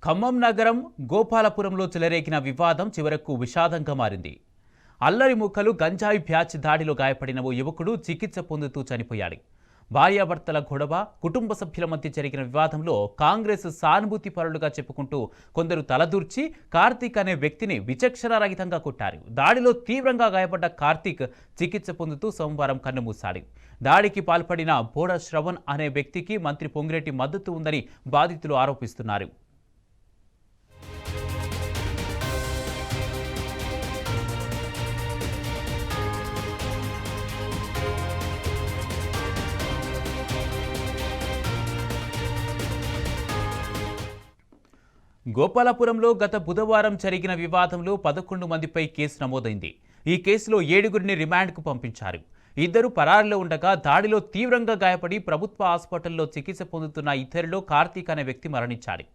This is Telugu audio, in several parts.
ఖమ్మం నగరం గోపాలపురంలో చెలరేగిన వివాదం చివరకు విషాదంగా మారింది. అల్లరి ముక్కలు గంజాయి బ్యాచ్ దాడిలో గాయపడిన ఓ యువకుడు చికిత్స పొందుతూ చనిపోయాడు. భార్యాభర్తల గొడవ, కుటుంబ సభ్యుల మధ్య జరిగిన వివాదంలో కాంగ్రెస్ సానుభూతి పరులుగా చెప్పుకుంటూ కొందరు తలదూర్చి కార్తీక్ అనే వ్యక్తిని విచక్షణారహితంగా కొట్టారు. దాడిలో తీవ్రంగా గాయపడ్డ కార్తీక్ చికిత్స పొందుతూ సోమవారం కన్నుమూశాడు. దాడికి పాల్పడిన బోడ శ్రవణ్ అనే వ్యక్తికి మంత్రి పొంగిరెడ్డి మద్దతు ఉందని బాధితులు ఆరోపిస్తున్నారు. గోపాలపురంలో గత బుధవారం జరిగిన వివాదంలో 11 మందిపై కేసు నమోదైంది. ఈ కేసులో 7గురిని రిమాండ్కు పంపించారు. ఇద్దరు పరారీలో ఉండగా దాడిలో తీవ్రంగా గాయపడి ప్రభుత్వ హాస్పిటల్లో చికిత్స పొందుతున్న ఇద్దరిలో కార్తీక్ అనే వ్యక్తి మరణించాడు.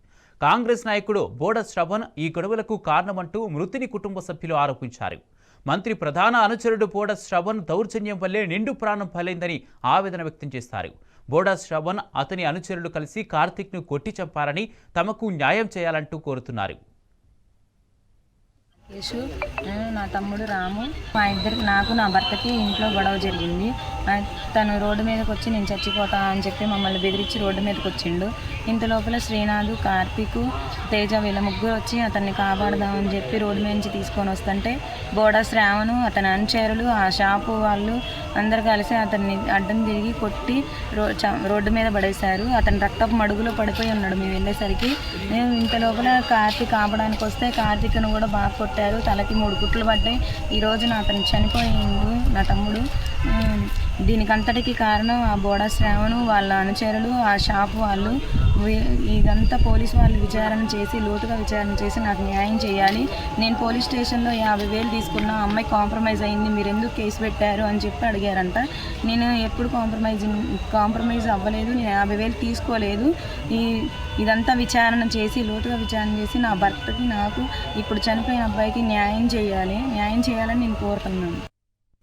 కాంగ్రెస్ నాయకుడు బోడ శ్రవణ్ ఈ గొడవలకు కారణమంటూ మృతుని కుటుంబ సభ్యులు ఆరోపించారు. మంత్రి ప్రధాన అనుచరుడు బోడ శ్రవణ్ దౌర్జన్యం వల్లే నిండు ప్రాణం ఫలైందని ఆవేదన వ్యక్తం చేశారు. బోడ శ్రవణ్ అతని అనుచరులు కలిసి కార్తీక్ను కొట్టి చంపారని, తమకు న్యాయం చేయాలంటూ కోరుతున్నారు. నా తమ్ముడు రాము, మా ఇద్దరికి నాకు నా భర్తకి ఇంట్లో గొడవ జరిగింది. తను రోడ్డు మీదకి వచ్చి నేను చచ్చిపోతా అని చెప్పి మమ్మల్ని బెదిరించి రోడ్డు మీదకి వచ్చిండు. ఇంత లోపల శ్రీనాథ్, కార్తీక్, తేజ వీళ్ళ ముగ్గురు వచ్చి అతన్ని కాపాడదామని చెప్పి రోడ్డు మీద నుంచి తీసుకొని వస్తుంటే బోడా శ్రావణు, అతని అనుచరులు, ఆ షాపు వాళ్ళు అందరు కలిసి అతన్ని అడ్డం తిరిగి కొట్టి రోడ్డు మీద పడేశారు. అతను రక్తపు మడుగులో పడిపోయి ఉన్నాడు మేము వెళ్ళేసరికి. మేము ఇంత లోపల కార్తీక్ ఆపడానికి వస్తే కార్తీక్ను కూడా బాగా కొట్టారు. తలకి 3 కుట్లు పడ్డాయి. ఈరోజు అతను చనిపోయిండు నా తమ్ముడు. దీనికంతటికి కారణం ఆ బోడా శ్రావణు, వాళ్ళ అనుచరులు, ఆ షాపు వాళ్ళు. ఇదంతా పోలీసు వాళ్ళు విచారణ చేసి, లోతుగా విచారణ చేసి నాకు న్యాయం చేయాలి. నేను పోలీస్ స్టేషన్లో 50,000 తీసుకున్నా, అమ్మాయి కాంప్రమైజ్ అయింది, మీరు ఎందుకు కేసు పెట్టారు అని చెప్పి అడిగారంట. నేను ఎప్పుడు కాంప్రమైజ్ అవ్వలేదు, నేను 50,000 తీసుకోలేదు. ఇదంతా విచారణ చేసి, లోతుగా విచారణ చేసి నా భర్తకి, నాకు ఇప్పుడు చనిపోయిన అబ్బాయికి న్యాయం చేయాలని నేను కోరుతున్నాను.